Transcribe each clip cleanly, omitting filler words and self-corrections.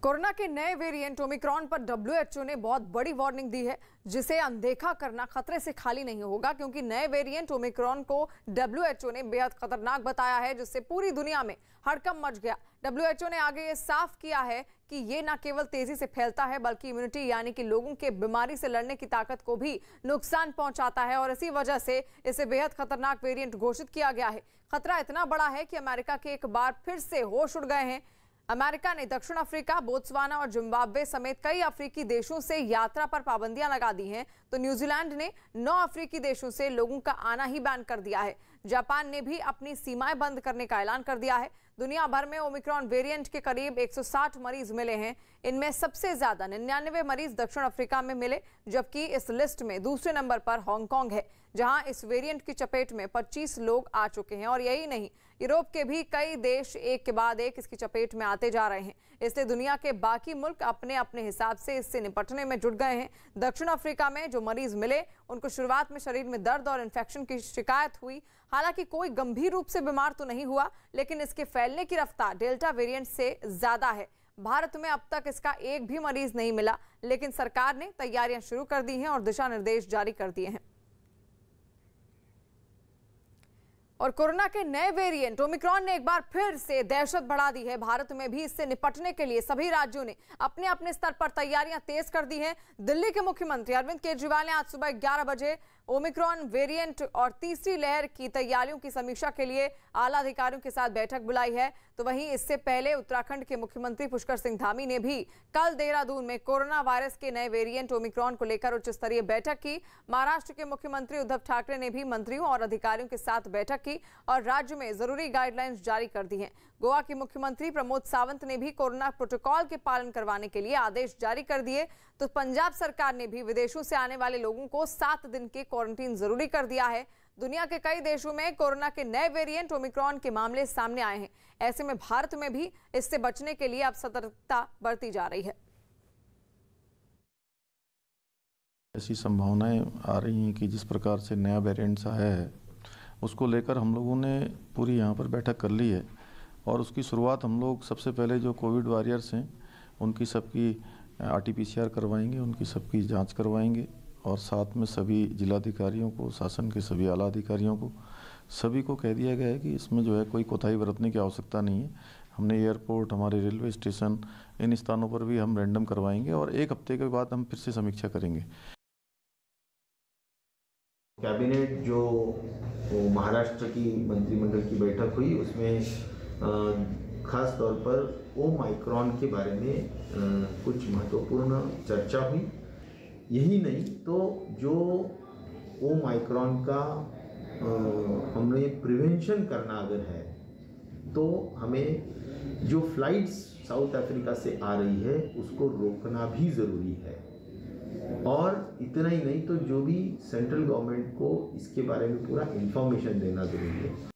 Corona के नए variant Omicron पर डब्ल्यूएचओ ने बहुत बड़ी वार्निंग दी है, जिसे अनदेखा करना खतरे से खाली नहीं होगा, क्योंकि नए वेरिएंट ओमिक्रॉन को डब्ल्यूएचओ ने बेहद खतरनाक बताया है, जिससे पूरी दुनिया में हड़कंप मच गया। डब्ल्यूएचओ ने आगे ये साफ किया है कि ये न केवल तेजी से फैलता है, बल्कि इम्यूनिटी यानी कि लोगों के बीमारी से लड़ने की ताकत को भी नुकसान पहुंचाता है, और इसी वजह से इसे बेहद खतरनाक वेरिएंट घोषित किया गया है। खतरा इतना बड़ा है कि अमेरिका के एक बार फिर से होश उड़ गए हैं। अमेरिका ने दक्षिण अफ्रीका, बोत्सवाना और जिम्बाब्वे समेत कई अफ्रीकी देशों से यात्रा पर पाबंदियां लगा दी हैं, तो न्यूजीलैंड ने 9 अफ्रीकी देशों से लोगों का आना ही बैन कर दिया है। जापान ने भी अपनी सीमाएं बंद करने का ऐलान कर दिया है। दुनिया भर में ओमिक्रॉन वेरिएंट के करीब 160 मरीज मिले हैं। इनमें सबसे ज्यादा 99 मरीज दक्षिण अफ्रीका में मिले, जबकि इस लिस्ट में दूसरे नंबर पर हांगकांग है, जहां इस वेरिएंट की चपेट में 25 लोग आ चुके हैं। और यही नहीं, यूरोप के भी कई देश एक के बाद एक इसकी चपेट में आते जा रहे हैं। इसलिए दुनिया के बाकी मुल्क अपने अपने हिसाब से इससे निपटने में जुट गए हैं। दक्षिण अफ्रीका में जो मरीज मिले, उनको शुरुआत में शरीर में दर्द और इन्फेक्शन की शिकायत हुई। हालांकि कोई गंभीर रूप से बीमार तो नहीं हुआ, लेकिन इसके फैलने की रफ्तार डेल्टा वेरिएंट से ज्यादा है। भारत में अब तक इसका एक भी मरीज नहीं मिला, लेकिन सरकार ने तैयारियां शुरू कर दी हैं और दिशा निर्देश जारी कर दिए हैं। और कोरोना के नए वेरिएंट ओमिक्रॉन ने एक बार फिर से दहशत बढ़ा दी है। भारत में भी इससे निपटने के लिए सभी राज्यों ने अपने अपने स्तर पर तैयारियां तेज कर दी हैं। दिल्ली के मुख्यमंत्री अरविंद केजरीवाल ने आज सुबह 11 बजे ओमिक्रॉन वेरिएंट और तीसरी लहर की तैयारियों की समीक्षा के लिए आला अधिकारियों के साथ बैठक बुलाई है। तो वहीं इससे पहले उत्तराखंड के मुख्यमंत्री पुष्कर सिंह धामी ने भी कल देहरादून में कोरोना वायरस के नए वेरिएंट ओमिक्रॉन को लेकर उच्च स्तरीय बैठक की। महाराष्ट्र के मुख्यमंत्री उद्धव ठाकरे ने भी मंत्रियों और अधिकारियों के साथ बैठक की और राज्य में जरूरी गाइडलाइंस जारी कर दी हैं। गोवा के मुख्यमंत्री प्रमोद सावंत ने भी कोरोना प्रोटोकॉल के पालन करवाने के लिए आदेश जारी कर दिए। तो पंजाब सरकार ने भी विदेशों से आने वाले लोगों को 7 दिन के क्वारंटीन जरूरी कर दिया है। दुनिया के कई देशों में कोरोना के नए वेरिएंट ओमिक्रॉन के मामले सामने आए हैं। ऐसे में भारत में भी इससे बचने के लिए अब सतर्कता बरती जा रही है। ऐसी संभावनाएं आ रही हैं कि जिस प्रकार से नया वेरिएंट आया है, उसको लेकर हम लोगों ने पूरी यहाँ पर बैठक कर ली है। और उसकी शुरुआत हम लोग सबसे पहले जो कोविड वॉरियर्स हैं, उनकी सबकी RT-PCR करवाएंगे, उनकी सबकी जांच करवाएंगे, और साथ में सभी जिलाधिकारियों को, शासन के सभी आला अधिकारियों को, सभी को कह दिया गया है कि इसमें जो है कोई कोताही बरतने की आवश्यकता नहीं है। हमने एयरपोर्ट, हमारे रेलवे स्टेशन, इन स्थानों पर भी हम रैंडम करवाएंगे और 1 हफ्ते के बाद हम फिर से समीक्षा करेंगे। कैबिनेट जो महाराष्ट्र की मंत्रिमंडल की बैठक हुई, उसमें खास तौर पर ओमाइक्रॉन के बारे में कुछ महत्वपूर्ण चर्चा हुई। यही नहीं तो जो ओमाइक्रॉन का हमने प्रिवेंशन करना अगर है, तो हमें जो फ्लाइट्स साउथ अफ्रीका से आ रही है उसको रोकना भी ज़रूरी है। और इतना ही नहीं तो जो भी सेंट्रल गवर्नमेंट को इसके बारे में पूरा इंफॉर्मेशन देना जरूरी है।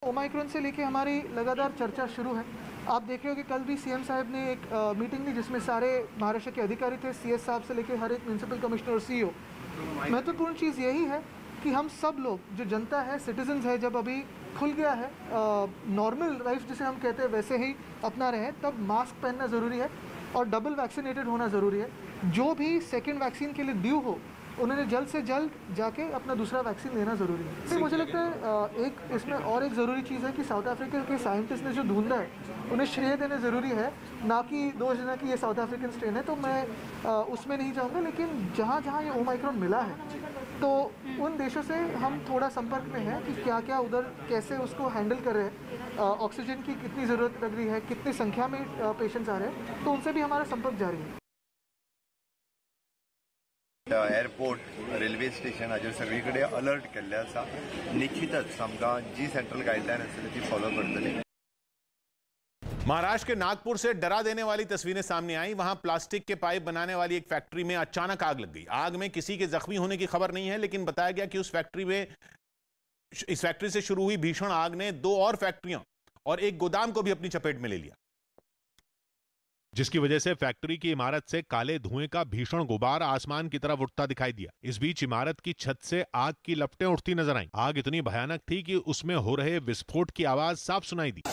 ओमाइक्रॉन से लेके हमारी लगातार चर्चा शुरू है। आप देख रहे हो कि कल भी सीएम साहब ने एक मीटिंग ली, जिसमें सारे महाराष्ट्र के अधिकारी थे, CS साहब से लेके हर एक म्यूनसिपल कमिश्नर और CEO। महत्वपूर्ण चीज़ यही है कि हम सब लोग, जो जनता है, सिटीजन्स है, जब अभी खुल गया है, नॉर्मल लाइफ जिसे हम कहते हैं वैसे ही अपना रहे हैं, तब मास्क पहनना ज़रूरी है और डबल वैक्सीनेटेड होना ज़रूरी है। जो भी सेकेंड वैक्सीन के लिए ड्यू हो, उन्होंने जल्द से जल्द जाके अपना दूसरा वैक्सीन लेना ज़रूरी है। फिर मुझे लगता है एक इसमें और एक ज़रूरी चीज़ है कि साउथ अफ्रीका के साइंटिस्ट ने जो ढूंढा है, उन्हें श्रेय देना ज़रूरी है, ना कि दोष देना कि ये साउथ अफ्रीकन स्ट्रेन है। तो मैं उसमें नहीं जाऊँगा, लेकिन जहाँ जहाँ ये ओमाइक्रॉन मिला है, तो उन देशों से हम थोड़ा संपर्क में हैं कि क्या क्या उधर कैसे उसको हैंडल कर रहे हैं, ऑक्सीजन की कितनी ज़रूरत लग रही है, कितनी संख्या में पेशेंट्स आ रहे हैं, तो उनसे भी हमारा संपर्क जारी है। एअरपोर्ट, रेल्वे स्टेशन हाजेर सगळीकडे अलर्ट केल्ले आसा। निश्चितच आमकां जी सेंट्रल गायडलायन आसतली ती फॉलो करतली। महाराष्ट्र के नागपुर से डरा देने वाली तस्वीरें सामने आई। वहां प्लास्टिक के पाइप बनाने वाली एक फैक्ट्री में अचानक आग लग गई। आग में किसी के जख्मी होने की खबर नहीं है, लेकिन बताया गया कि इस फैक्ट्री से शुरू हुई भीषण आग ने 2 और फैक्ट्रियां और एक गोदाम को भी अपनी चपेट में ले लिया, जिसकी वजह से फैक्ट्री की इमारत से काले धुएं का भीषण गुबार आसमान की तरफ उठता दिखाई दिया। इस बीच इमारत की छत से आग की लपटें उठती नजर आईं। आग इतनी भयानक थी कि उसमें हो रहे विस्फोट की आवाज साफ सुनाई दी।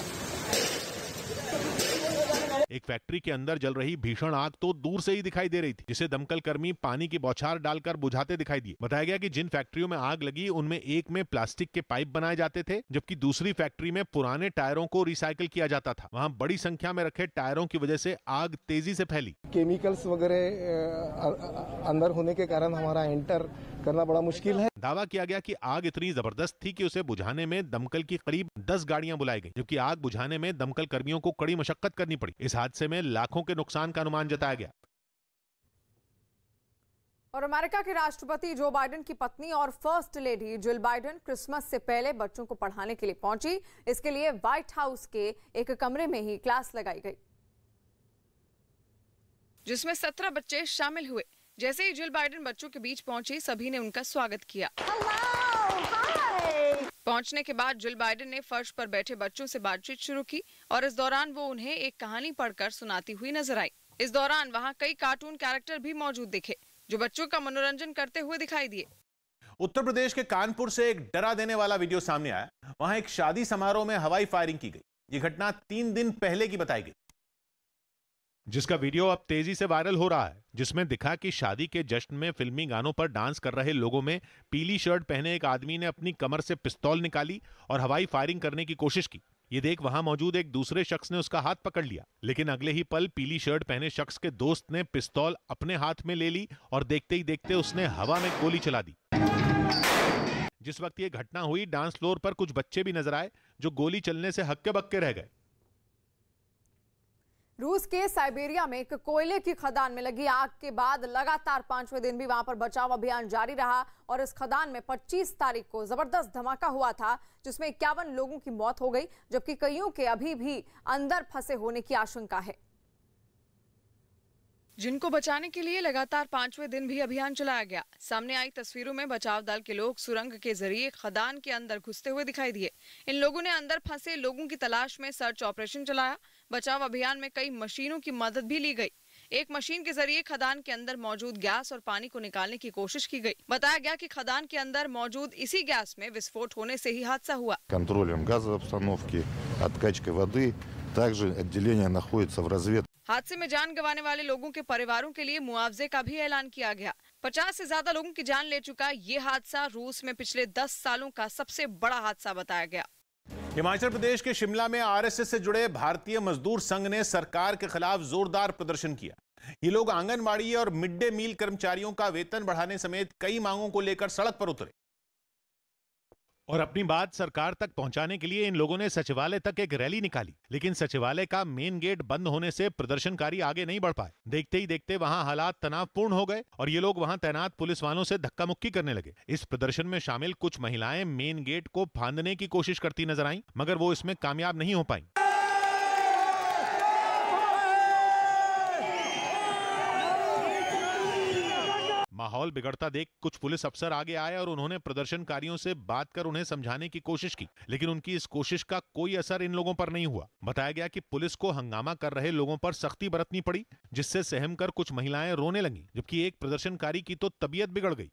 एक फैक्ट्री के अंदर जल रही भीषण आग तो दूर से ही दिखाई दे रही थी, जिसे दमकल कर्मी पानी की बौछार डालकर बुझाते दिखाई दिए। बताया गया कि जिन फैक्ट्रियों में आग लगी उनमें एक में प्लास्टिक के पाइप बनाए जाते थे, जबकि दूसरी फैक्ट्री में पुराने टायरों को रिसाइकिल किया जाता था। वहां बड़ी संख्या में रखे टायरों की वजह से आग तेजी से फैली। केमिकल्स वगैरह अंदर होने के कारण हमारा एंटर करना बड़ा मुश्किल है। दावा किया गया कि आग इतनी जबरदस्त थी कि उसे बुझाने में दमकल की करीब 10 गाड़ियां बुलाई गई, जबकि आग बुझाने में दमकल कर्मियों को कड़ी मशक्कत करनी पड़ी। इस हादसे में लाखों के नुकसान का अनुमान जताया गया। और अमेरिका के राष्ट्रपति जो बाइडेन की पत्नी और first lady Jill Biden Christmas से पहले बच्चों को पढ़ाने के लिए पहुंची। इसके लिए व्हाइट हाउस के एक कमरे में ही क्लास लगाई गई, जिसमें 17 बच्चे शामिल हुए। जैसे ही जिल बाइडेन बच्चों के बीच पहुंची, सभी ने उनका स्वागत किया। पहुंचने के बाद जिल बाइडेन ने फर्श पर बैठे बच्चों से बातचीत शुरू की और इस दौरान वो उन्हें एक कहानी पढ़कर सुनाती हुई नजर आई। इस दौरान वहां कई कार्टून कैरेक्टर भी मौजूद दिखे, जो बच्चों का मनोरंजन करते हुए दिखाई दिए। उत्तर प्रदेश के कानपुर से एक डरा देने वाला वीडियो सामने आया। वहां एक शादी समारोह में हवाई फायरिंग की गई। ये घटना 3 दिन पहले की बताई गई, जिसका वीडियो अब तेजी से वायरल हो रहा है, जिसमें दिखा कि शादी के जश्न में फिल्मी गानों पर डांस कर रहे लोगों में पीली शर्ट पहने एक आदमी ने अपनी कमर से पिस्तौल निकाली और हवाई फायरिंग करने की कोशिश की। ये देख वहां मौजूद एक दूसरे शख्स ने उसका हाथ पकड़ लिया, लेकिन अगले ही पल पीली शर्ट पहने शख्स के दोस्त ने पिस्तौल अपने हाथ में ले ली और देखते ही देखते उसने हवा में गोली चला दी। जिस वक्त ये घटना हुई, डांस फ्लोर पर कुछ बच्चे भी नजर आए जो गोली चलने से हक्के बक्के रह गए। रूस के साइबेरिया में एक कोयले की खदान में लगी आग के बाद लगातार 5वें दिन भी वहां पर बचाव अभियान जारी रहा और इस खदान में 25 तारीख को जबरदस्त धमाका हुआ था, जिसमें 51 लोगों की मौत हो गई, जबकि कईयों के अभी भी अंदर फंसे होने की आशंका है। जिनको बचाने के लिए लगातार 5वें दिन भी अभियान चलाया गया। सामने आई तस्वीरों में बचाव दल के लोग सुरंग के जरिए खदान के अंदर घुसते हुए दिखाई दिए। इन लोगों ने अंदर फंसे लोगों की तलाश में सर्च ऑपरेशन चलाया। बचाव अभियान में कई मशीनों की मदद भी ली गई। एक मशीन के जरिए खदान के अंदर मौजूद गैस और पानी को निकालने की कोशिश की गई। बताया गया कि खदान के अंदर मौजूद इसी गैस में विस्फोट होने से ही हादसा हुआ। कंट्रोलем газовой обстановки, откачкой воды, также отделение находится в разведке। हादसे में जान गंवाने वाले लोगों के परिवारों के लिए मुआवजे का भी ऐलान किया गया। 50 से ज्यादा लोगों की जान ले चुका ये हादसा रूस में पिछले 10 सालों का सबसे बड़ा हादसा बताया गया। हिमाचल प्रदेश के शिमला में आरएसएस से जुड़े भारतीय मजदूर संघ ने सरकार के खिलाफ जोरदार प्रदर्शन किया। ये लोग आंगनबाड़ी और मिड डे मील कर्मचारियों का वेतन बढ़ाने समेत कई मांगों को लेकर सड़क पर उतरे और अपनी बात सरकार तक पहुंचाने के लिए इन लोगों ने सचिवालय तक एक रैली निकाली, लेकिन सचिवालय का मेन गेट बंद होने से प्रदर्शनकारी आगे नहीं बढ़ पाए। देखते ही देखते वहां हालात तनावपूर्ण हो गए और ये लोग वहां तैनात पुलिस वालों से धक्का मुक्की करने लगे। इस प्रदर्शन में शामिल कुछ महिलाएं मेन गेट को फांदने की कोशिश करती नजर आईं, मगर वो इसमें कामयाब नहीं हो पाई। माहौल बिगड़ता देख कुछ पुलिस अफसर आगे आए और उन्होंने प्रदर्शनकारियों से बात कर उन्हें समझाने की कोशिश की, लेकिन उनकी इस कोशिश का कोई असर इन लोगों पर नहीं हुआ। बताया गया कि पुलिस को हंगामा कर रहे लोगों पर सख्ती बरतनी पड़ी, जिससे सहम कर कुछ महिलाएं रोने लगीं, जबकि एक प्रदर्शनकारी की तो तबीयत बिगड़ गई।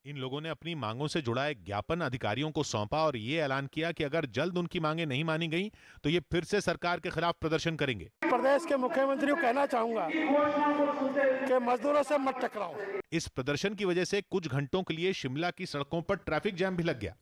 इन लोगों ने अपनी मांगों से जुड़ा एक ज्ञापन अधिकारियों को सौंपा और ये ऐलान किया कि अगर जल्द उनकी मांगे नहीं मानी गई तो ये फिर से सरकार के खिलाफ प्रदर्शन करेंगे। प्रदेश के मुख्यमंत्री को कहना चाहूंगा कि मजदूरों से मत टकराओ। इस प्रदर्शन की वजह से कुछ घंटों के लिए शिमला की सड़कों पर ट्रैफिक जैम भी लग गया।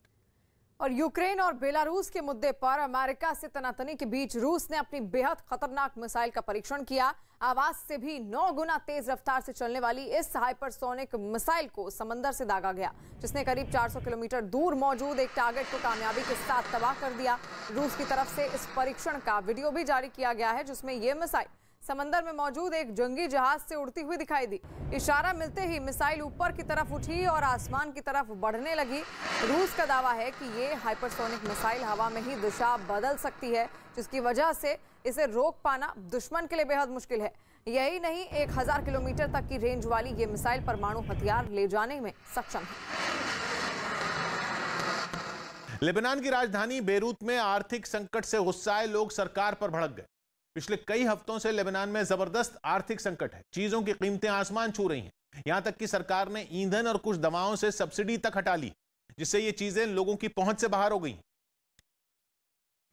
और यूक्रेन और बेलारूस के मुद्दे पर अमेरिका से तनातनी के बीच रूस ने अपनी बेहद खतरनाक मिसाइल का परीक्षण किया। आवाज से भी 9 गुना तेज रफ्तार से चलने वाली इस हाइपरसोनिक मिसाइल को समंदर से दागा गया, जिसने करीब 400 किलोमीटर दूर मौजूद एक टारगेट को कामयाबी के साथ तबाह कर दिया। रूस की तरफ से इस परीक्षण का वीडियो भी जारी किया गया है, जिसमें यह मिसाइल समंदर में मौजूद एक जंगी जहाज से उड़ती हुई दिखाई दी। इशारा मिलते ही मिसाइल ऊपर की तरफ उठी और आसमान की तरफ बढ़ने लगी। रूस का दावा है कि ये हाइपरसोनिक मिसाइल हवा में ही दिशा बदल सकती है, जिसकी वजह से इसे रोक पाना दुश्मन के लिए बेहद मुश्किल है। यही नहीं, 1000 किलोमीटर तक की रेंज वाली ये मिसाइल परमाणु हथियार ले जाने में सक्षम है। लेबनान की राजधानी बेरूत में आर्थिक संकट से गुस्साए लोग सरकार पर भड़क गए। पिछले कई हफ्तों से लेबनान में जबरदस्त आर्थिक संकट है। चीजों की कीमतें आसमान छू रही हैं। यहां तक कि सरकार ने ईंधन और कुछ दवाओं से सब्सिडी तक हटा ली, जिससे ये चीजें लोगों की पहुंच से बाहर हो गई।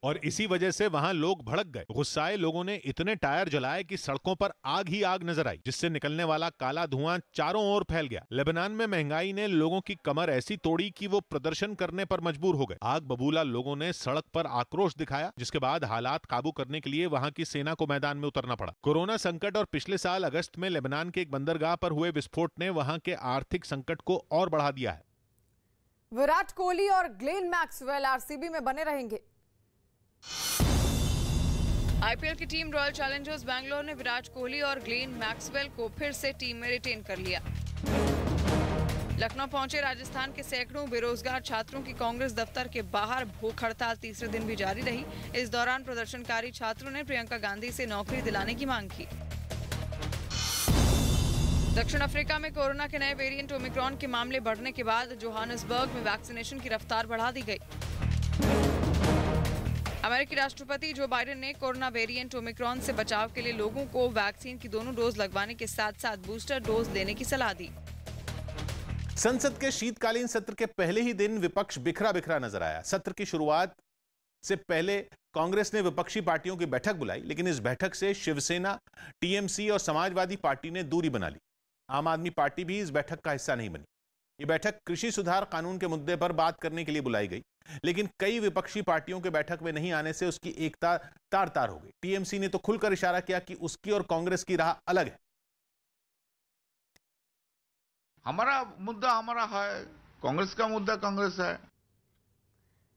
और इसी वजह से वहां लोग भड़क गए। गुस्साए लोगों ने इतने टायर जलाए कि सड़कों पर आग ही आग नजर आई, जिससे निकलने वाला काला धुआं चारों ओर फैल गया। लेबनान में महंगाई ने लोगों की कमर ऐसी तोड़ी कि वो प्रदर्शन करने पर मजबूर हो गए। आग बबूला लोगों ने सड़क पर आक्रोश दिखाया, जिसके बाद हालात काबू करने के लिए वहां की सेना को मैदान में उतरना पड़ा। कोरोना संकट और पिछले साल अगस्त में लेबनान के एक बंदरगाह पर हुए विस्फोट ने वहां के आर्थिक संकट को और बढ़ा दिया है। विराट कोहली और ग्लेन मैक्सवेल आरसीबी में बने रहेंगे। आईपीएल की टीम रॉयल चैलेंजर्स बैंगलोर ने विराट कोहली और ग्लेन मैक्सवेल को फिर से टीम में रिटेन कर लिया। लखनऊ पहुंचे राजस्थान के सैकड़ों बेरोजगार छात्रों की कांग्रेस दफ्तर के बाहर भूख हड़ताल तीसरे दिन भी जारी रही। इस दौरान प्रदर्शनकारी छात्रों ने प्रियंका गांधी से नौकरी दिलाने की मांग की। दक्षिण अफ्रीका में कोरोना के नए वेरिएंट ओमिक्रॉन के मामले बढ़ने के बाद जोहानिसबर्ग में वैक्सीनेशन की रफ्तार बढ़ा दी गई। अमेरिकी राष्ट्रपति जो बाइडेन ने कोरोना वेरिएंट ओमिक्रॉन से बचाव के लिए लोगों को वैक्सीन की दोनों डोज लगवाने के साथ साथ बूस्टर डोज लेने की सलाह दी। संसद के शीतकालीन सत्र के पहले ही दिन विपक्ष बिखरा बिखरा नजर आया। सत्र की शुरुआत से पहले कांग्रेस ने विपक्षी पार्टियों की बैठक बुलाई, लेकिन इस बैठक से शिवसेना, टीएमसी और समाजवादी पार्टी ने दूरी बना ली। आम आदमी पार्टी भी इस बैठक का हिस्सा नहीं बनी। ये बैठक कृषि सुधार कानून के मुद्दे पर बात करने के लिए बुलाई गई, लेकिन कई विपक्षी पार्टियों के बैठक में नहीं आने से उसकी एकता तार तार हो गई। टीएमसी ने तो खुलकर इशारा किया कि उसकी और कांग्रेस की राह अलग है। हमारा मुद्दा हमारा है, कांग्रेस का मुद्दा कांग्रेस है।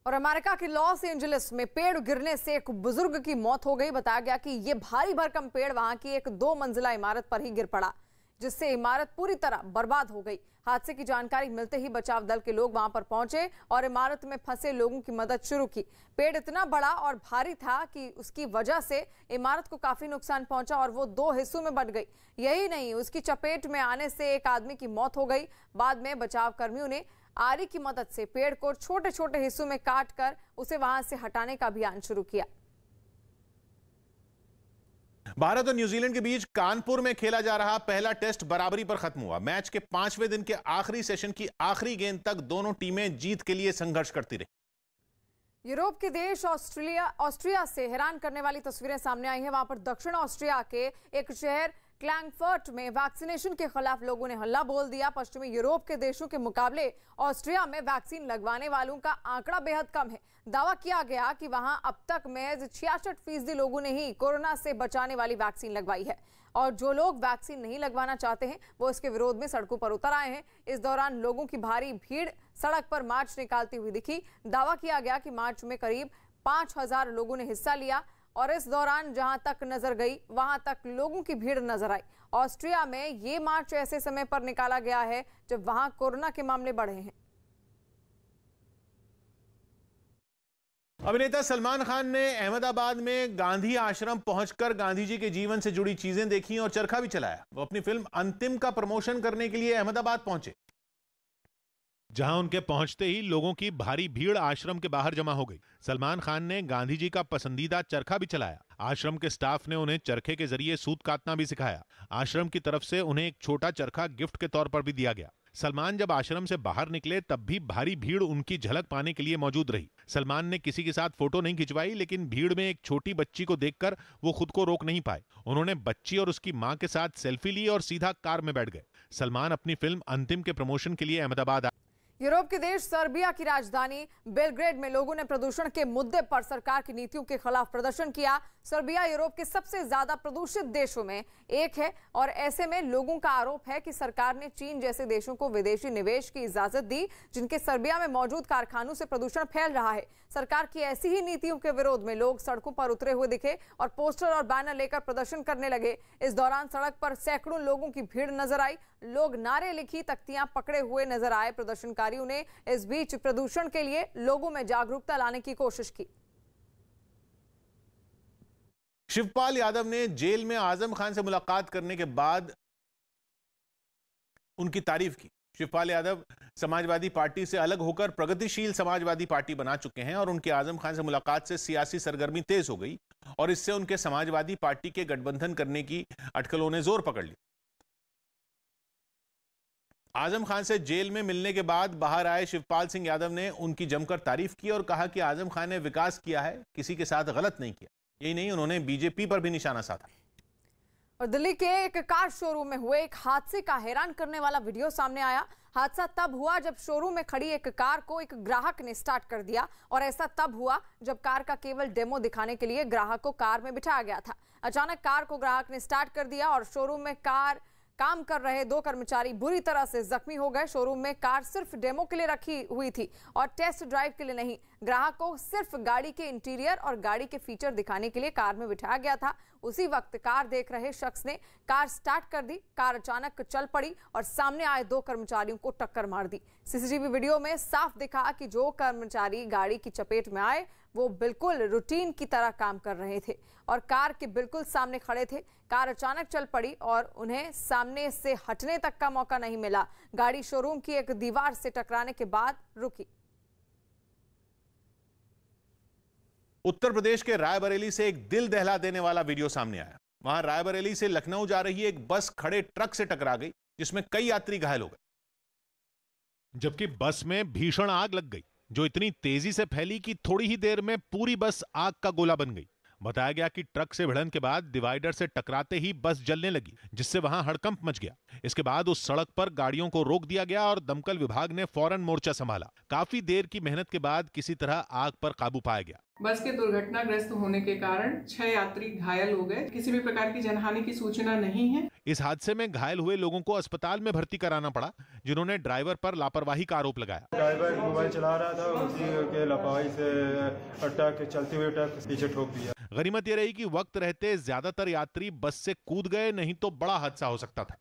और अमेरिका के लॉस एंजलिस में पेड़ गिरने से एक बुजुर्ग की मौत हो गई। बताया गया कि यह भारी भरकम पेड़ वहां की एक 2 मंजिला इमारत पर ही गिर पड़ा, जिससे इमारत पूरी तरह बर्बाद हो गई। हादसे की जानकारी मिलते ही बचाव दल के लोग वहां पर पहुंचे और इमारत में फंसे लोगों की मदद शुरू की। पेड़ इतना बड़ा और भारी था कि उसकी वजह से इमारत को काफी नुकसान पहुंचा और वो 2 हिस्सों में बंट गई। यही नहीं, उसकी चपेट में आने से एक आदमी की मौत हो गई। बाद में बचाव कर्मियों ने आरी की मदद से पेड़ को छोटे छोटे हिस्सों में काटकर उसे वहां से हटाने का अभियान शुरू किया। भारत और न्यूजीलैंड के बीच कानपुर में खेला जा रहा पहला टेस्ट बराबरी पर खत्म हुआ। मैच के 5वें दिन के आखिरी सेशन की आखिरी गेंद तक दोनों टीमें जीत के लिए संघर्ष करती रही। यूरोप के देश ऑस्ट्रिया से हैरान करने वाली तस्वीरें सामने आई हैं। वहां पर दक्षिण ऑस्ट्रिया के एक शहर क्लैंकफर्ट में वैक्सीनेशन के खिलाफ लोगों ने हल्ला बोल दिया। पश्चिमी यूरोप के देशों के मुकाबले ऑस्ट्रिया में वैक्सीन लगवाने वालों का आंकड़ा बेहद कम है। दावा किया गया कि वहां अब तक महज 66% लोगों ने ही कोरोना से बचाने वाली वैक्सीन लगवाई है और जो लोग वैक्सीन नहीं लगवाना चाहते हैं वो इसके विरोध में सड़कों पर उतर आए हैं। इस दौरान लोगों की भारी भीड़ सड़क पर मार्च निकालती हुई दिखी। दावा किया गया कि मार्च में करीब 5000 लोगों ने हिस्सा लिया और इस दौरान जहां तक नजर गई वहां तक लोगों की भीड़ नजर आई। ऑस्ट्रिया में ये मार्च ऐसे समय पर निकाला गया है जब वहां कोरोना के मामले बढ़े हैं। अभिनेता सलमान खान ने अहमदाबाद में गांधी आश्रम पहुंचकर गांधी जी के जीवन से जुड़ी चीजें देखी और चरखा भी चलाया। वो अपनी फिल्म अंतिम का प्रमोशन करने के लिए अहमदाबाद पहुंचे, जहां उनके पहुंचते ही लोगों की भारी भीड़ आश्रम के बाहर जमा हो गई। सलमान खान ने गांधी जी का पसंदीदा चरखा भी चलाया। आश्रम के स्टाफ ने उन्हें चरखे के जरिए सूत काटना भी सिखाया। आश्रम की तरफ से उन्हें एक छोटा चरखा गिफ्ट के तौर पर भी दिया गया। सलमान जब आश्रम से बाहर निकले तब भी भारी भीड़ उनकी झलक पाने के लिए मौजूद रही। सलमान ने किसी के साथ फोटो नहीं खिंचवाई, लेकिन भीड़ में एक छोटी बच्ची को देखकर वो खुद को रोक नहीं पाए। उन्होंने बच्ची और उसकी मां के साथ सेल्फी ली और सीधा कार में बैठ गए। सलमान अपनी फिल्म अंतिम के प्रमोशन के लिए अहमदाबाद आए। यूरोप के देश सर्बिया की राजधानी बेलग्रेड में लोगों ने प्रदूषण के मुद्दे पर सरकार की नीतियों के खिलाफ प्रदर्शन किया। सर्बिया यूरोप के सबसे ज्यादा प्रदूषित देशों में एक है और ऐसे में लोगों का आरोप है कि सरकार ने चीन जैसे देशों को विदेशी निवेश की इजाजत दी, जिनके सर्बिया में मौजूद कारखानों से प्रदूषण फैल रहा है। सरकार की ऐसी ही नीतियों के विरोध में लोग सड़कों पर उतरे हुए दिखे और पोस्टर और बैनर लेकर प्रदर्शन करने लगे। इस दौरान सड़क पर सैकड़ों लोगों की भीड़ नजर आई। लोग नारे लिखी तख्तियां पकड़े हुए नजर आए। प्रदर्शनकारियों ने इस बीच प्रदूषण के लिए लोगों में जागरूकता लाने की कोशिश की। शिवपाल यादव ने जेल में आजम खान से मुलाकात करने के बाद उनकी तारीफ की। शिवपाल यादव समाजवादी पार्टी से अलग होकर प्रगतिशील समाजवादी पार्टी बना चुके हैं और उनकी आजम खान से मुलाकात से सियासी सरगर्मी तेज हो गई और इससे उनके समाजवादी पार्टी के गठबंधन करने की अटकलों ने जोर पकड़ ली। आजम खान से जेल में मिलने के बाद बाहर आए शिवपाल सिंह यादव ने उनकी जमकर तारीफ की और कहा कि आजम खान ने विकास किया है, किसी के साथ गलत नहीं किया। यही नहीं, उन्होंने बीजेपी पर भी निशाना साधा। और दिल्ली के एक कार शोरूम में हुए एक हादसे का हैरान करने वाला वीडियो सामने आया। हादसा तब हुआ जब शोरूम में खड़ी एक कार को एक ग्राहक ने स्टार्ट कर दिया, और ऐसा तब हुआ जब कार का केवल डेमो दिखाने के लिए ग्राहक को कार में बिठाया गया था। अचानक कार को ग्राहक ने स्टार्ट कर दिया और शोरूम में काम कर रहे 2 कर्मचारी बुरी तरह से जख्मी हो गए। शोरूम में कार सिर्फ डेमो के लिए रखी हुई थी और टेस्ट ड्राइव के लिए नहीं। ग्राहक को सिर्फ गाड़ी के इंटीरियर और गाड़ी के फीचर दिखाने के लिए कार में बिठाया गया था। उसी वक्त कार देख रहे शख्स ने कार स्टार्ट कर दी। कार अचानक चल पड़ी और सामने आए 2 कर्मचारियों को टक्कर मार दी। सीसीटीवी वीडियो में साफ दिखा कि जो कर्मचारी गाड़ी की चपेट में आए वो बिल्कुल रूटीन की तरह काम कर रहे थे और कार के बिल्कुल सामने खड़े थे। कार अचानक चल पड़ी और उन्हें सामने से हटने तक का मौका नहीं मिला। गाड़ी शोरूम की एक दीवार से टकराने के बाद रुकी। उत्तर प्रदेश के रायबरेली से एक दिल दहला देने वाला वीडियो सामने आया। वहां रायबरेली से लखनऊ जा रही एक बस खड़े ट्रक से टकरा गई, जिसमें कई यात्री घायल हो गए, जबकि बस में भीषण आग लग गई जो इतनी तेजी से फैली कि थोड़ी ही देर में पूरी बस आग का गोला बन गई। बताया गया कि ट्रक से भिड़न के बाद डिवाइडर से टकराते ही बस जलने लगी, जिससे वहां हड़कंप मच गया। इसके बाद उस सड़क पर गाड़ियों को रोक दिया गया और दमकल विभाग ने फौरन मोर्चा संभाला। काफी देर की मेहनत के बाद किसी तरह आग पर काबू पाया गया। बस के दुर्घटनाग्रस्त होने के कारण 6 यात्री घायल हो गए। किसी भी प्रकार की जनहानि की सूचना नहीं है। इस हादसे में घायल हुए लोगों को अस्पताल में भर्ती कराना पड़ा, जिन्होंने ड्राइवर पर लापरवाही का आरोप लगाया। ड्राइवर मोबाइल चला रहा था, उसी के लापरवाही से ट्रक चलते हुए ट्रक पीछे ठोक दिया। गनीमत ये रही कि वक्त रहते ज्यादातर यात्री बस से कूद गए, नहीं तो बड़ा हादसा हो सकता था।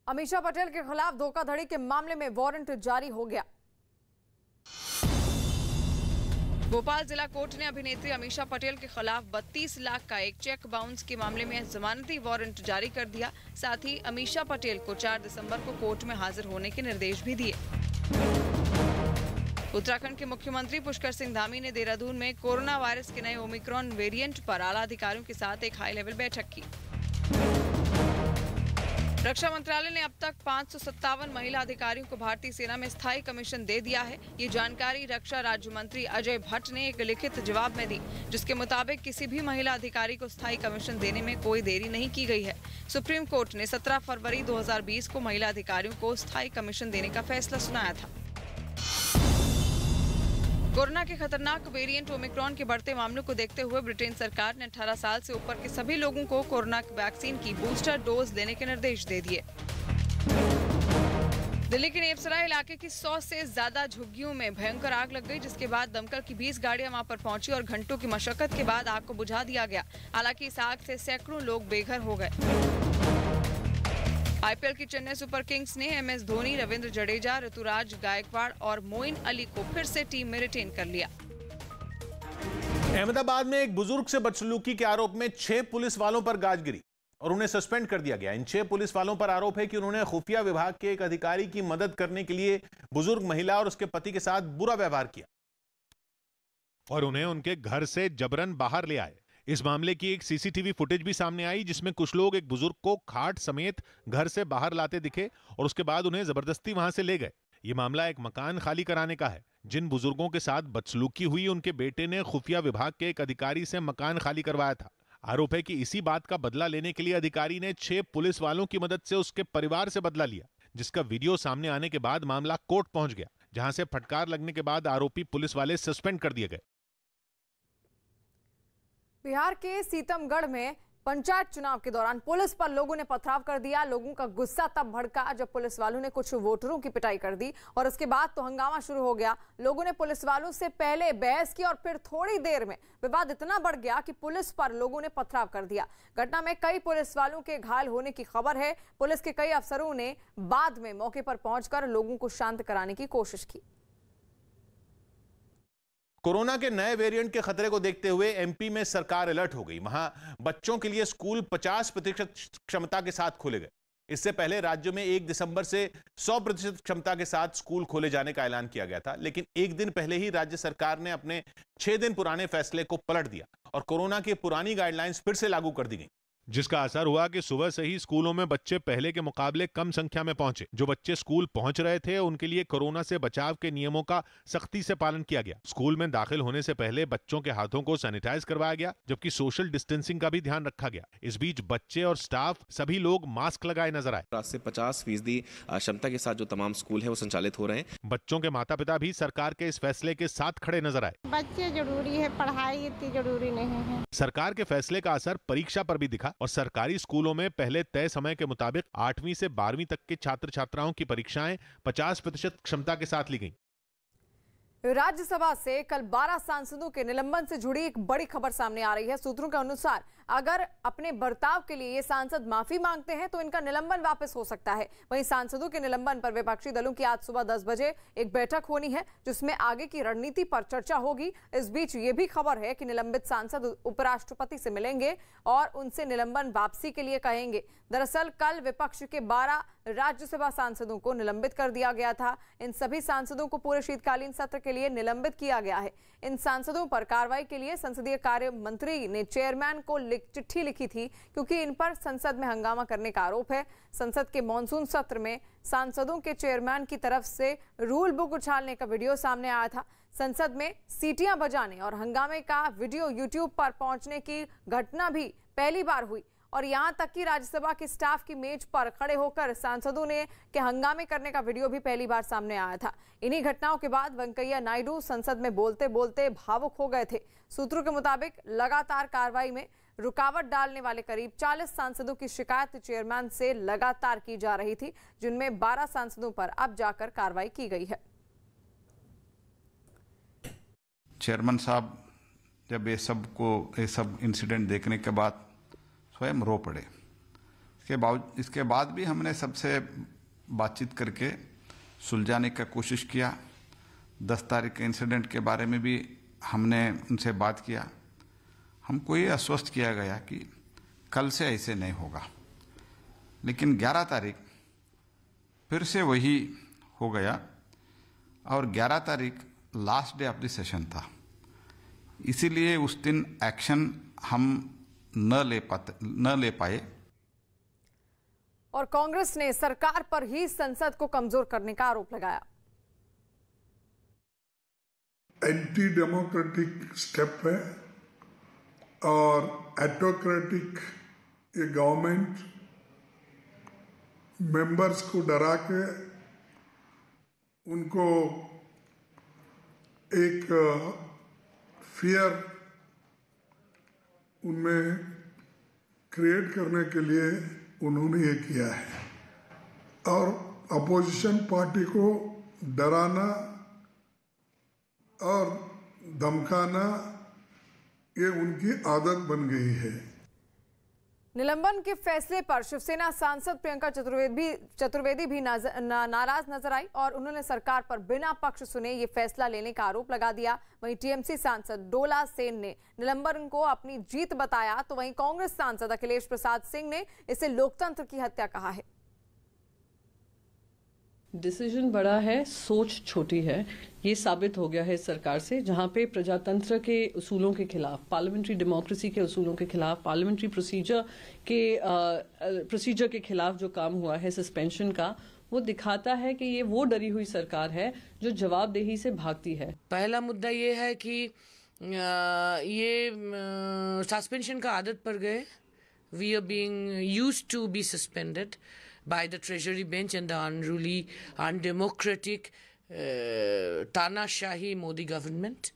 अमीषा पटेल के खिलाफ धोखाधड़ी के मामले में वारंट जारी हो गया। भोपाल जिला कोर्ट ने अभिनेत्री अमीषा पटेल के खिलाफ 32 लाख का एक चेक बाउंस के मामले में जमानती वारंट जारी कर दिया। साथ ही अमीषा पटेल को 4 दिसंबर को कोर्ट में हाजिर होने के निर्देश भी दिए। उत्तराखंड के मुख्यमंत्री पुष्कर सिंह धामी ने देहरादून में कोरोना वायरस के नए ओमिक्रॉन वेरिएंट पर आला अधिकारियों के साथ एक हाई लेवल बैठक की। रक्षा मंत्रालय ने अब तक 557 महिला अधिकारियों को भारतीय सेना में स्थायी कमीशन दे दिया है। ये जानकारी रक्षा राज्य मंत्री अजय भट्ट ने एक लिखित जवाब में दी, जिसके मुताबिक किसी भी महिला अधिकारी को स्थायी कमीशन देने में कोई देरी नहीं की गई है। सुप्रीम कोर्ट ने 17 फरवरी 2020 को महिला अधिकारियों को स्थायी कमीशन देने का फैसला सुनाया था। कोरोना के खतरनाक वेरिएंट ओमिक्रॉन के बढ़ते मामलों को देखते हुए ब्रिटेन सरकार ने 18 साल से ऊपर के सभी लोगों को कोरोना वैक्सीन की बूस्टर डोज देने के निर्देश दे दिए। दिल्ली के नेपसराय इलाके की 100 से ज्यादा झुग्गियों में भयंकर आग लग गई, जिसके बाद दमकल की 20 गाड़ियां वहां पर पहुंची और घंटों की मशक्कत के बाद आग को बुझा दिया गया। हालांकि इस आग से सैकड़ों लोग बेघर हो गए। आईपीएल की चेन्नई सुपर किंग्स ने एमएस धोनी, रविंद्र जडेजा, ऋतुराज गायकवाड़ और मोइन अली को फिर से टीम में रिटेन कर लिया। अहमदाबाद में एक बुजुर्ग से बदसलूकी के आरोप में 6 पुलिस वालों पर गाज गिरी और उन्हें सस्पेंड कर दिया गया। इन 6 पुलिस वालों पर आरोप है कि उन्होंने खुफिया विभाग के एक अधिकारी की मदद करने के लिए बुजुर्ग महिला और उसके पति के साथ बुरा व्यवहार किया और उन्हें उनके घर से जबरन बाहर ले आए। इस मामले की एक सीसीटीवी फुटेज भी सामने आई, जिसमें कुछ लोग एक बुजुर्ग को खाट समेत घर से बाहर लाते दिखे और उसके बाद उन्हें जबरदस्ती वहां से ले गए। ये मामला एक मकान खाली कराने का है। जिन बुजुर्गों के साथ बदसलूकी हुई, उनके बेटे ने खुफिया विभाग के एक अधिकारी से मकान खाली करवाया था। आरोप है कि इसी बात का बदला लेने के लिए अधिकारी ने 6 पुलिस वालों की मदद से उसके परिवार से बदला लिया, जिसका वीडियो सामने आने के बाद मामला कोर्ट पहुंच गया, जहां से फटकार लगने के बाद आरोपी पुलिस वाले सस्पेंड कर दिए गए। बिहार के सीतमगढ़ में पंचायत चुनाव के दौरान पुलिस पर लोगों ने पथराव कर दिया। लोगों का गुस्सा तब भड़का जब पुलिस वालों ने कुछ वोटरों की पिटाई कर दी और उसके बाद तो हंगामा शुरू हो गया। लोगों ने पुलिस वालों से पहले बहस की और फिर थोड़ी देर में विवाद इतना बढ़ गया कि पुलिस पर लोगों ने पथराव कर दिया। घटना में कई पुलिस वालों के घायल होने की खबर है। पुलिस के कई अफसरों ने बाद में मौके पर पहुंचकर लोगों को शांत कराने की कोशिश की। कोरोना के नए वेरिएंट के खतरे को देखते हुए एमपी में सरकार अलर्ट हो गई। वहां बच्चों के लिए स्कूल 50% क्षमता के साथ खोले गए। इससे पहले राज्य में 1 दिसंबर से 100% क्षमता के साथ स्कूल खोले जाने का ऐलान किया गया था, लेकिन एक दिन पहले ही राज्य सरकार ने अपने 6 दिन पुराने फैसले को पलट दिया और कोरोना की पुरानी गाइडलाइंस फिर से लागू कर दी गई। जिसका असर हुआ कि सुबह से ही स्कूलों में बच्चे पहले के मुकाबले कम संख्या में पहुंचे। जो बच्चे स्कूल पहुंच रहे थे उनके लिए कोरोना से बचाव के नियमों का सख्ती से पालन किया गया। स्कूल में दाखिल होने से पहले बच्चों के हाथों को सैनिटाइज करवाया गया, जबकि सोशल डिस्टेंसिंग का भी ध्यान रखा गया। इस बीच बच्चे और स्टाफ सभी लोग मास्क लगाए नजर आए। आज से 50% क्षमता के साथ जो तमाम स्कूल है वो संचालित हो रहे हैं। बच्चों के माता पिता भी सरकार के इस फैसले के साथ खड़े नजर आए। बच्चे जरूरी है, पढ़ाई इतनी जरूरी नहीं है। सरकार के फैसले का असर परीक्षा पर भी दिखा और सरकारी स्कूलों में पहले तय समय के मुताबिक 8वीं से 12वीं तक के छात्र छात्राओं की परीक्षाएं 50% क्षमता के साथ ली गईं। राज्यसभा से कल 12 सांसदों के निलंबन से जुड़ी एक बड़ी खबर सामने आ रही है। सूत्रों के अनुसार अगर अपने बर्ताव के लिए ये सांसद माफी मांगते हैं तो इनका निलंबन वापस हो सकता है। वहीं सांसदों के निलंबन पर विपक्षी दलों की आज सुबह 10 बजे एक बैठक होनी है, जिसमें आगे की रणनीति पर चर्चा होगी। इस बीच ये भी खबर है कि निलंबित सांसद उपराष्ट्रपति से मिलेंगे और उनसे निलंबन वापसी के लिए कहेंगे। दरअसल कल विपक्ष के 12 राज्यसभा सांसदों को निलंबित कर दिया गया था। इन सभी सांसदों को पूरे शीतकालीन सत्र के लिए निलंबित किया गया है। इन सांसदों पर कार्रवाई के लिए संसदीय कार्य मंत्री ने चेयरमैन को चिट्ठी लिखी थी, क्योंकि इन पर संसद में हंगामा करने का आरोप है। संसद के मॉनसून सत्र में सांसदों के चेयरमैन की तरफ से रूल बुक उछालने का वीडियो सामने आया था। संसद में सीटियां बजाने और हंगामे का वीडियो यूट्यूब पर पहुंचने की घटना भी पहली बार हुई और यहां तक कि राज्यसभा के स्टाफ की मेज पर खड़े होकर सांसदों ने के हंगामे करने का वीडियो भी पहली बार सामने आया था। इन्हीं घटनाओं के बाद वेंकैया नायडू संसद में बोलते बोलते भावुक हो गए थे। सूत्रों के मुताबिक लगातार कार्रवाई में रुकावट डालने वाले करीब 40 सांसदों की शिकायत चेयरमैन से लगातार की जा रही थी, जिनमें 12 सांसदों पर अब जाकर कार्रवाई की गई है। चेयरमैन साहब जब ये सब इंसिडेंट देखने के बाद स्वयं रो पड़े। इसके बाद भी हमने सबसे बातचीत करके सुलझाने का कोशिश किया। 10 तारीख के इंसिडेंट के बारे में भी हमने उनसे बात किया। हमको ये आश्वस्त किया गया कि कल से ऐसे नहीं होगा, लेकिन 11 तारीख फिर से वही हो गया और 11 तारीख last day of the session था। इसीलिए उस दिन एक्शन हम न ले पाए और कांग्रेस ने सरकार पर ही संसद को कमजोर करने का आरोप लगाया। एंटी डेमोक्रेटिक स्टेप है और ऑटोक्रेटिक ये गवर्नमेंट मेंबर्स को डरा के उनको एक फियर उनमें क्रिएट करने के लिए उन्होंने ये किया है और अपोजिशन पार्टी को डराना और धमकाना ये उनकी आदत बन गई है। निलंबन के फैसले पर शिवसेना सांसद प्रियंका चतुर्वेदी भी नाराज नजर आई और उन्होंने सरकार पर बिना पक्ष सुने ये फैसला लेने का आरोप लगा दिया। वहीं टीएमसी सांसद डोला सेन ने निलंबन को अपनी जीत बताया, तो वहीं कांग्रेस सांसद अखिलेश प्रसाद सिंह ने इसे लोकतंत्र की हत्या कहा है। डिसीजन बड़ा है, सोच छोटी है, ये साबित हो गया है सरकार से, जहां पे प्रजातंत्र के उसूलों के खिलाफ, पार्लियामेंट्री डेमोक्रेसी के उसूलों के खिलाफ, पार्लियामेंट्री प्रोसीजर के खिलाफ जो काम हुआ है सस्पेंशन का, वो दिखाता है कि ये वो डरी हुई सरकार है जो जवाबदेही से भागती है। पहला मुद्दा ये है कि ये सस्पेंशन का आदत पड़ गए। We are being used to be suspended by the Treasury bench and the unruly, undemocratic, तानाशाही मोदी गवर्नमेंट।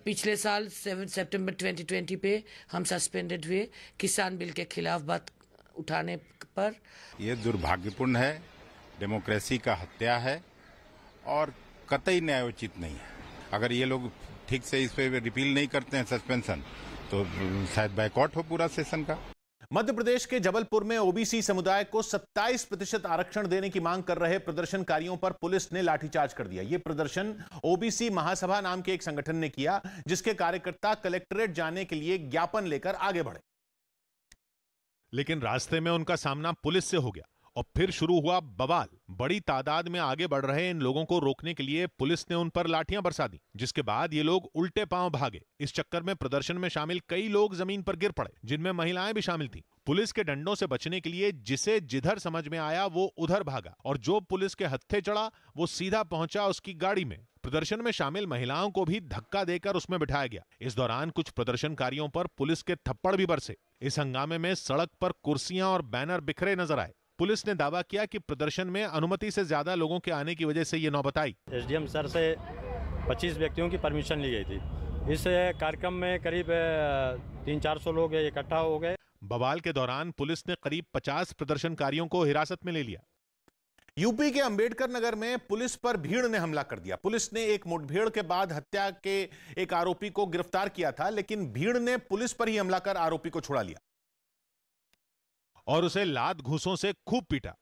पिछले साल 7 सितंबर 2020 पे हम सस्पेंडेड हुए किसान बिल के खिलाफ बात उठाने पर। ये दुर्भाग्यपूर्ण है, डेमोक्रेसी का हत्या है और कतई न्यायोचित नहीं है। अगर ये लोग ठीक से इस पे रिपील नहीं करते हैं सस्पेंशन, तो शायद बैकआउट हो पूरा सेशन का। मध्य प्रदेश के जबलपुर में ओबीसी समुदाय को 27% आरक्षण देने की मांग कर रहे प्रदर्शनकारियों पर पुलिस ने लाठीचार्ज कर दिया। यह प्रदर्शन ओबीसी महासभा नाम के एक संगठन ने किया, जिसके कार्यकर्ता कलेक्ट्रेट जाने के लिए ज्ञापन लेकर आगे बढ़े, लेकिन रास्ते में उनका सामना पुलिस से हो गया और फिर शुरू हुआ बवाल। बड़ी तादाद में आगे बढ़ रहे इन लोगों को रोकने के लिए पुलिस ने उन पर लाठियां बरसा दी, जिसके बाद ये लोग उल्टे पांव भागे। इस चक्कर में प्रदर्शन में शामिल कई लोग जमीन पर गिर पड़े, जिनमें महिलाएं भी शामिल थीं। पुलिस के डंडों से बचने के लिए जिसे जिधर समझ में आया वो उधर भागा और जो पुलिस के हत्थे चढ़ा वो सीधा पहुंचा उसकी गाड़ी में। प्रदर्शन में शामिल महिलाओं को भी धक्का देकर उसमें बिठाया गया। इस दौरान कुछ प्रदर्शनकारियों पर पुलिस के थप्पड़ भी बरसे। इस हंगामे में सड़क पर कुर्सियां और बैनर बिखरे नजर आए। पुलिस ने दावा किया कि प्रदर्शन में अनुमति से ज्यादा लोगों के आने की वजह से ये नौबत आई। एसडीएम सर से 25 व्यक्तियों की परमिशन ली गई थी। इस कार्यक्रम में करीब 300-400 लोग इकट्ठा हो गए। बवाल के दौरान पुलिस ने करीब 50 प्रदर्शनकारियों को हिरासत में ले लिया। यूपी के अंबेडकर नगर में पुलिस पर भीड़ ने हमला कर दिया। पुलिस ने एक मुठभेड़ के बाद हत्या के एक आरोपी को गिरफ्तार किया था, लेकिन भीड़ ने पुलिस पर ही हमला कर आरोपी को छुड़ा लिया और उसे लात घूंसों से खूब पीटा।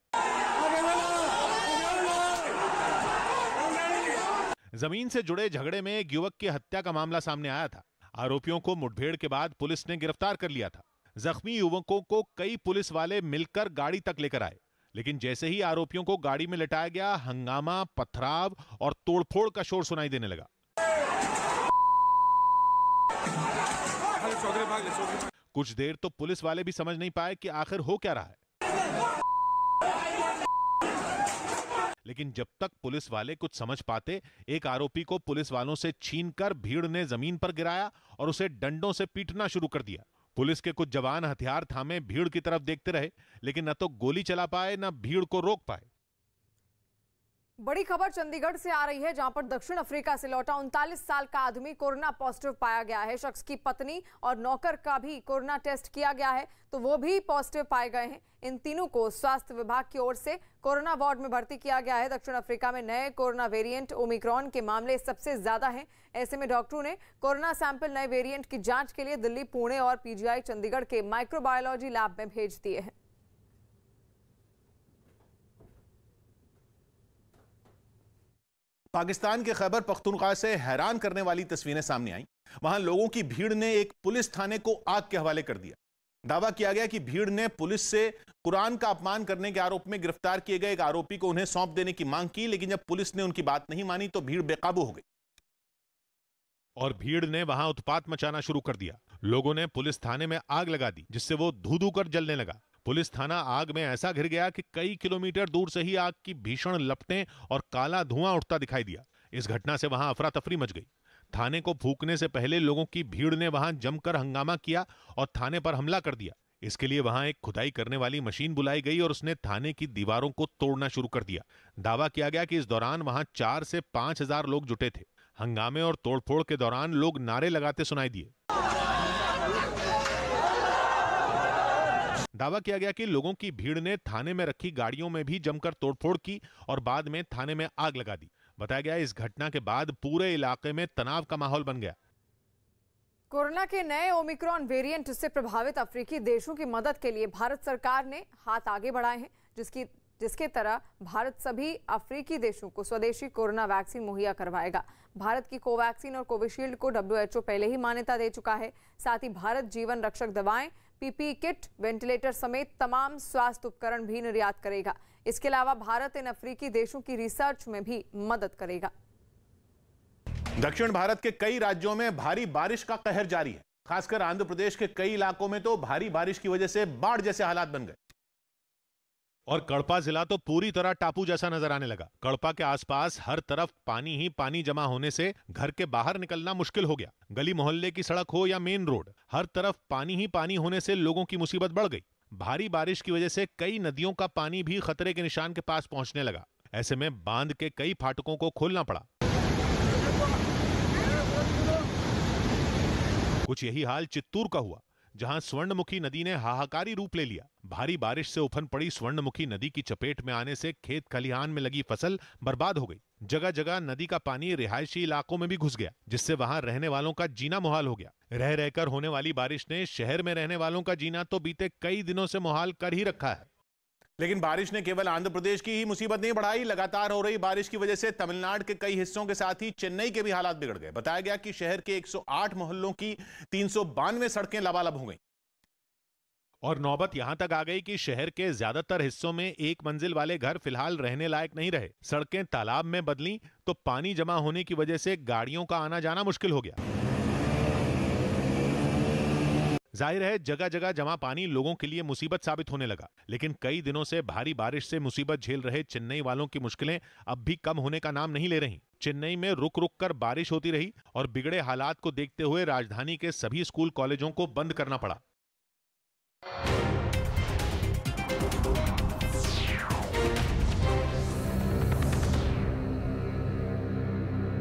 जमीन से जुड़े झगड़े में एक युवक की हत्या का मामला सामने आया था। आरोपियों को मुठभेड़ के बाद पुलिस ने गिरफ्तार कर लिया था। जख्मी युवकों को कई पुलिस वाले मिलकर गाड़ी तक लेकर आए, लेकिन जैसे ही आरोपियों को गाड़ी में लिटाया गया, हंगामा, पथराव और तोड़फोड़ का शोर सुनाई देने लगा। कुछ देर तो पुलिस वाले भी समझ नहीं पाए कि आखिर हो क्या रहा है, लेकिन जब तक पुलिस वाले कुछ समझ पाते, एक आरोपी को पुलिस वालों से छीनकर भीड़ ने जमीन पर गिराया और उसे डंडों से पीटना शुरू कर दिया। पुलिस के कुछ जवान हथियार थामे भीड़ की तरफ देखते रहे, लेकिन न तो गोली चला पाए न भीड़ को रोक पाए। बड़ी खबर चंडीगढ़ से आ रही है, जहां पर दक्षिण अफ्रीका से लौटा 39 साल का आदमी कोरोना पॉजिटिव पाया गया है। शख्स की पत्नी और नौकर का भी कोरोना टेस्ट किया गया है, तो वो भी पॉजिटिव पाए गए हैं। इन तीनों को स्वास्थ्य विभाग की ओर से कोरोना वार्ड में भर्ती किया गया है। दक्षिण अफ्रीका में नए कोरोना वेरिएंट ओमिक्रॉन के मामले सबसे ज्यादा हैं। ऐसे में डॉक्टरों ने कोरोना सैंपल नए वेरिएंट की जांच के लिए दिल्ली, पुणे और पीजीआई चंडीगढ़ के माइक्रोबायोलॉजी लैब में भेज दिए हैं। पाकिस्तान के खैबर पख्तूनख्वा से हैरान करने वाली तस्वीरें सामने आई। वहां लोगों की भीड़ ने एक पुलिस थाने को आग के हवाले कर दिया। दावा किया गया कि भीड़ ने पुलिस से कुरान का अपमान करने के आरोप में गिरफ्तार किए गए एक आरोपी को उन्हें सौंप देने की मांग की, लेकिन जब पुलिस ने उनकी बात नहीं मानी तो भीड़ बेकाबू हो गई और भीड़ ने वहां उत्पात मचाना शुरू कर दिया। लोगों ने पुलिस थाने में आग लगा दी, जिससे वो धू-धू कर जलने लगा। पुलिस थाना आग में ऐसा घिर गया कि कई किलोमीटर दूर से ही आग की भीषण लपटें और काला धुआं उठता दिखाई दिया। इस घटना से वहां अफरा तफरी मच गई। थाने को फूंकने से पहले लोगों की भीड़ ने वहां जमकर हंगामा किया और थाने पर हमला कर दिया। इसके लिए वहां एक खुदाई करने वाली मशीन बुलाई गई और उसने थाने की दीवारों को तोड़ना शुरू कर दिया। दावा किया गया कि इस दौरान वहां 4 से 5 हजार लोग जुटे थे। हंगामे और तोड़फोड़ के दौरान लोग नारे लगाते सुनाई दिए। दावा किया गया कि लोगों की भीड़ ने थाने में रखी गाड़ियों में भी जमकर तोड़फोड़ की और बाद में थाने में आग लगा दी। बताया गया इस घटना के बाद पूरे इलाके में तनाव का माहौल बन गया। कोरोना के नए ओमिक्रॉन वेरिएंट से प्रभावित अफ्रीकी देशों की मदद के लिए भारत सरकार ने हाथ आगे बढ़ाए हैं, जिसके तरह भारत सभी अफ्रीकी देशों को स्वदेशी कोरोना वैक्सीन मुहैया करवाएगा। भारत की कोवैक्सीन और कोविशील्ड को WHO पहले ही मान्यता दे चुका है। साथ ही भारत जीवन रक्षक दवाएं, PPE किट, वेंटिलेटर समेत तमाम स्वास्थ्य उपकरण भी निर्यात करेगा। इसके अलावा भारत इन अफ्रीकी देशों की रिसर्च में भी मदद करेगा। दक्षिण भारत के कई राज्यों में भारी बारिश का कहर जारी है। खासकर आंध्र प्रदेश के कई इलाकों में तो भारी बारिश की वजह से बाढ़ जैसे हालात बन गए और कड़पा जिला तो पूरी तरह टापू जैसा नजर आने लगा। कड़पा के आसपास हर तरफ पानी ही पानी जमा होने से घर के बाहर निकलना मुश्किल हो गया। गली मोहल्ले की सड़क हो या मेन रोड, हर तरफ पानी ही पानी होने से लोगों की मुसीबत बढ़ गई। भारी बारिश की वजह से कई नदियों का पानी भी खतरे के निशान के पास पहुंचने लगा। ऐसे में बांध के कई फाटकों को खोलना पड़ा। कुछ यही हाल चित्तूर का हुआ, जहां स्वर्णमुखी नदी ने हाहाकारी रूप ले लिया। भारी बारिश से उफन पड़ी स्वर्णमुखी नदी की चपेट में आने से खेत खलिहान में लगी फसल बर्बाद हो गई। जगह जगह नदी का पानी रिहायशी इलाकों में भी घुस गया, जिससे वहां रहने वालों का जीना मुहाल हो गया। रह रहकर होने वाली बारिश ने शहर में रहने वालों का जीना तो बीते कई दिनों से मुहाल कर ही रखा है। लेकिन बारिश ने केवल आंध्र प्रदेश की ही मुसीबत नहीं बढ़ाई। लगातार हो रही बारिश की वजह से तमिलनाडु के कई हिस्सों के साथ ही चेन्नई के भी हालात बिगड़ गए। बताया गया कि शहर के 108 मोहल्लों की 392 सड़कें लबालब हो गई और नौबत यहां तक आ गई कि शहर के ज्यादातर हिस्सों में एक मंजिल वाले घर फिलहाल रहने लायक नहीं रहे। सड़कें तालाब में बदली तो पानी जमा होने की वजह से गाड़ियों का आना जाना मुश्किल हो गया। जाहिर है जगह जगह जमा पानी लोगों के लिए मुसीबत साबित होने लगा, लेकिन कई दिनों से भारी बारिश से मुसीबत झेल रहे चेन्नई वालों की मुश्किलें अब भी कम होने का नाम नहीं ले रही। चेन्नई में रुक रुक कर बारिश होती रही और बिगड़े हालात को देखते हुए राजधानी के सभी स्कूल कॉलेजों को बंद करना पड़ा।